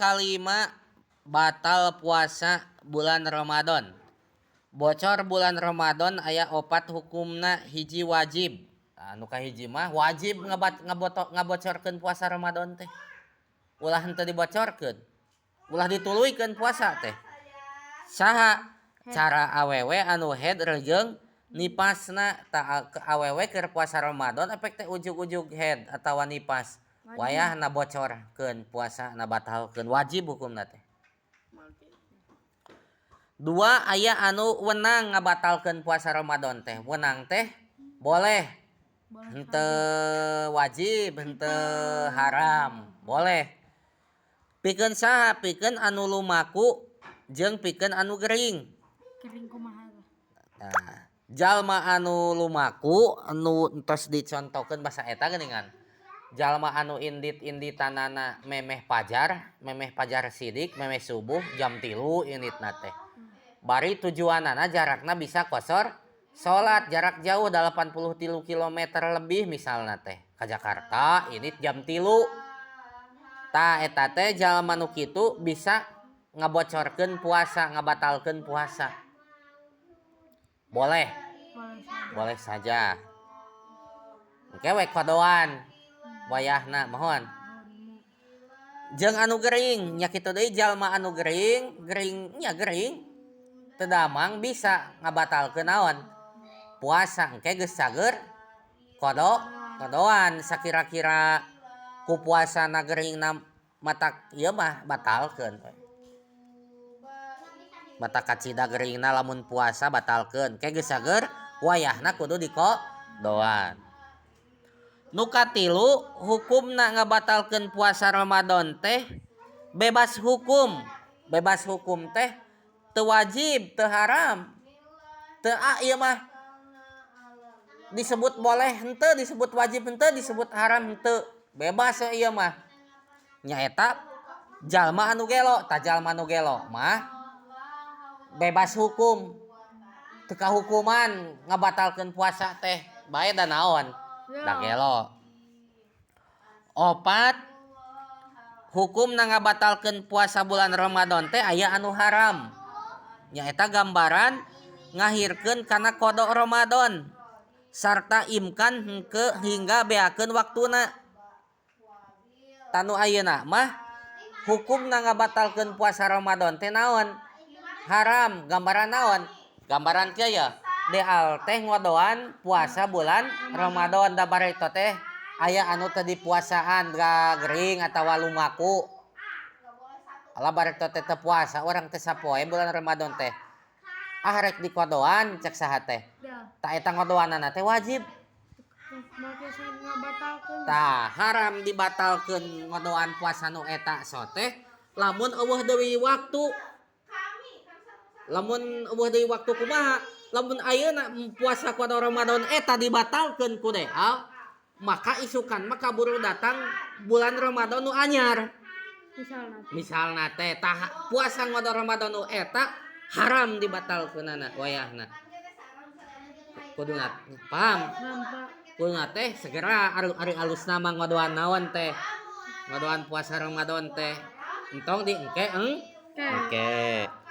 kalima batal puasa bulan Ramadan. Bocor bulan Ramadan aya opat hukumna hiji wajib. Anu kahiji mah wajib ngabocorkeun puasa Ramadan teh. Ulah henteu dibocorkeun. Ulah dituluykeun puasa teh. Saha cara awewe anu head rejeung nipasna ta awewe keur puasa Ramadan efek teh ujug-ujug head atawa nipas. Wayahna bocorkeun puasa na batalkeun wajib hukumna teh. Dua aya anu wenang ngabatalkeun puasa Ramadan teh. Wenang teh boleh. Henteu wajib, henteu haram. Boleh. Pikeun saha? Pikeun anu lumaku jeung pikeun anu gering. Gering kumaha? Nah, jalma anu lumaku anu entos dicontohkeun basa eta geuningan. Jalma anu indit-inditanana memeh pajar sidik, memeh subuh jam 3 inditna teh. Bari tujuanana jarakna bisa kosor salat jarak jauh 83 km lebih misalna teh ka Jakarta ini jam 3. Tah eta teh jalma nu kitu bisa ngabocorkeun puasa, ngabatalkeun puasa. Boleh. Boleh saja. Engke we kodoan wayahna mohon. Jeung anu gering nya kitu deui jalma anu gering teu damang bisa ngabatalkeun naon? Puasa engke geus cager kodoan sakira-kira ku puasana geringna matak ieu mah batalkeun we. Matak kacida geringna lamun puasa batalkeun. Engke geus cager wayahna kudu dikodoan. Nu katilu hukumna ngabatalkeun puasa Ramadan teh bebas hukum. Bebas hukum teh teu wajib, teu haram. Teu ieu mah disebut boleh henteu, disebut wajib henteu, disebut haram henteu. Bebas ieu mah. Nyaeta jalma anu gelo, tah jalma anu gelo mah bebas hukum. Teu kahukuman ngabatalkeun puasa teh. Bae da naon? Da gelo. Opat hukumna ngabatalkeun puasa bulan Ramadan teh aya anu haram. Nyaeta gambaran ngahirkeun kana kodok Ramadan sarta imkan hengke hingga beakeun waktuna. Tanu ayeuna mah hukumna ngabatalkeun puasa Ramadan teh naon? Haram. Gambaran naon? Gambaran kieu ya. Deal teh ngodoan puasa bulan Ramadan da barito teh aya anu teu dipuasaan da gering atawa lumaku. Ala barito teh teu puasa urang teh sapoe bulan Ramadan teh. Rek dikodoan cek saha teh. Tak eta ngodoanana teh wajib. Tah haram dibatalkeun ngodoan puasa nu eta so teh lamun eueuh deui waktu. Lamun eueuh deui waktu kumaha? Lamun ayeuna puasa kodok Ramadan eta dibatalkeun ku deal, maka isukan mah kaburu datang bulan Ramadan nu anyar. Misalna teh tah puasa ngodok Ramadan nu eta haram dibatalkeunana wayahna. Kuduna paham? Kuduna teh segera ari alusna mah ngodoan naon teh? Ngodoan puasa Ramadan teh. Entong di engke.